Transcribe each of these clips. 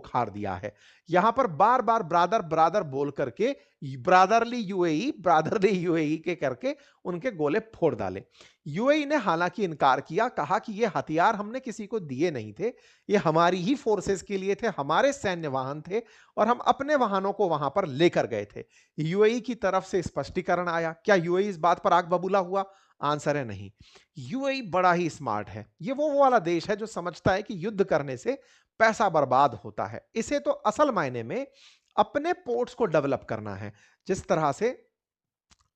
उखाड़ दिया है। यहां पर बार बार ब्रादर ब्रादर बोल करके ब्रादरली यूएई के करके उनके गोले फोड़ डाले। यूएई ने हालांकि इनकार किया, कहा कि ये हथियार हमने किसी को दिए नहीं थे, ये हमारी ही फोर्सेस के लिए थे, हमारे सैन्य वाहन थे और हम अपने वाहनों को वहां पर लेकर गए थे। यूएई की तरफ से स्पष्टीकरण आया। क्या यूएई इस बात पर आग बबूला हुआ? आंसर है नहीं। यूएई बड़ा ही स्मार्ट है। ये वो वाला देश है जो समझता है कि युद्ध करने से पैसा बर्बाद होता है। इसे तो असल मायने में अपने पोर्ट्स को डेवलप करना है। जिस तरह से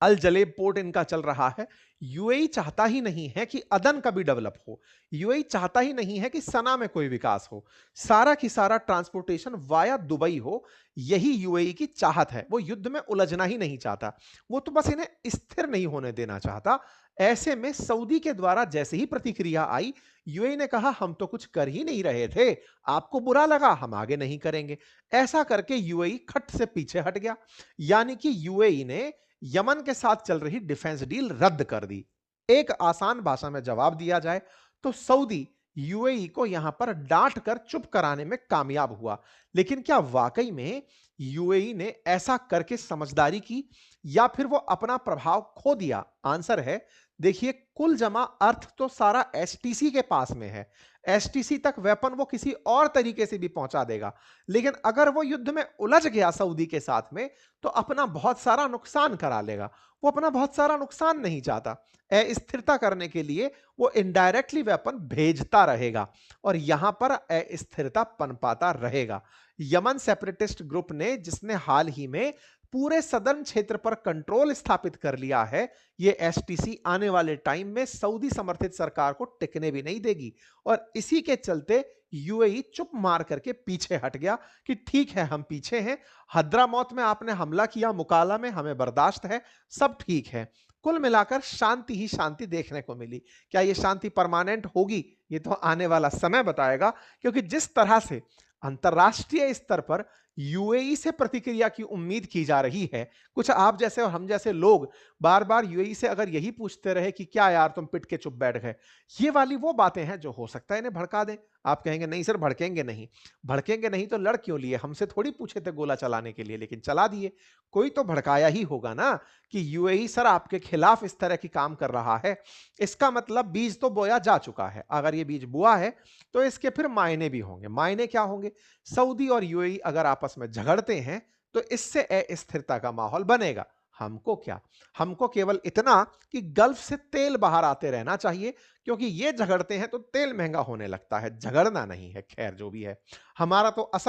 अल जलेब पोर्ट इनका चल रहा है, यूएई चाहता ही नहीं है कि अदन का भी डेवलप हो। यूएई चाहता ही नहीं है कि सना में कोई विकास हो। सारा की सारा ट्रांसपोर्टेशन वाया दुबई हो। यही यूएई की चाहत है। वो युद्ध में उलझना ही नहीं चाहता। वो तो बस इन्हें स्थिर नहीं होने देना चाहता। ऐसे में सऊदी के द्वारा जैसे ही प्रतिक्रिया आई, यूएई ने कहा हम तो कुछ कर ही नहीं रहे थे, आपको बुरा लगा, हम आगे नहीं करेंगे। ऐसा करके यूएई खट से पीछे हट गया। यानी कि यूएई ने यमन के साथ चल रही डिफेंस डील रद्द कर दी। एक आसान भाषा में जवाब दिया जाए तो सऊदी यूएई को यहां पर डांट कर चुप कराने में कामयाब हुआ। लेकिन क्या वाकई में यूएई ने ऐसा करके समझदारी की या फिर वो अपना प्रभाव खो दिया? आंसर है, देखिए, कुल जमा अर्थ तो सारा एसटीसी के पास में है। एसटीसी तक वेपन वो किसी और तरीके से भी पहुंचा देगा। लेकिन अगर वो युद्ध में उलझ गया सऊदी के साथ में, तो अपना बहुत सारा नुकसान करा लेगा। वो अपना बहुत सारा नुकसान नहीं चाहता। अस्थिरता करने के लिए वो इनडायरेक्टली वेपन भेजता रहेगा और यहां पर अस्थिरता पनपाता रहेगा। यमन सेपरेटिस्ट ग्रुप ने, जिसने हाल ही में पूरे सदर्न क्षेत्र पर कंट्रोल स्थापित कर लिया है, ये एसटीसी आने वाले टाइम में सऊदी समर्थित सरकार को टिकने भी नहीं देगी। और इसी के चलते यूएई चुप मार करके पीछे हट गया कि ठीक है, हम पीछे हैं, हद्रामौत में आपने हमला किया, मुकाला में हमें बर्दाश्त है, सब ठीक है। कुल मिलाकर शांति ही शांति देखने को मिली। क्या यह शांति परमानेंट होगी? ये तो आने वाला समय बताएगा। क्योंकि जिस तरह से अंतरराष्ट्रीय स्तर पर यूएई से प्रतिक्रिया की उम्मीद की जा रही है, कुछ आप जैसे और हम जैसे लोग बार बार यूएई से अगर यही पूछते रहे कि क्या यार तुम पिट के चुप बैठ गए, ये वाली वो बातें हैं जो हो सकता है इन्हें भड़का दें। आप कहेंगे नहीं सर, भड़केंगे नहीं। भड़केंगे नहीं तो लड़ क्यों लिए? हमसे थोड़ी पूछे थे गोला चलाने के लिए, लेकिन चला दिए। कोई तो भड़काया ही होगा ना कि यूएई सर आपके खिलाफ इस तरह की काम कर रहा है। इसका मतलब बीज तो बोया जा चुका है। अगर ये बीज बुआ है तो इसके फिर मायने भी होंगे। मायने क्या होंगे? सऊदी और यूएई अगर आपस में झगड़ते हैं तो इससे अस्थिरता का माहौल बनेगा। हमको क्या? हमको केवल इतना कि गल्फ से तेल बाहर आते रहना चाहिए, क्योंकि ये झगड़ते हैं तो तेल महंगा होने लगता है, झगड़ना नहीं है। खैर जो भी है, हमारा तो असर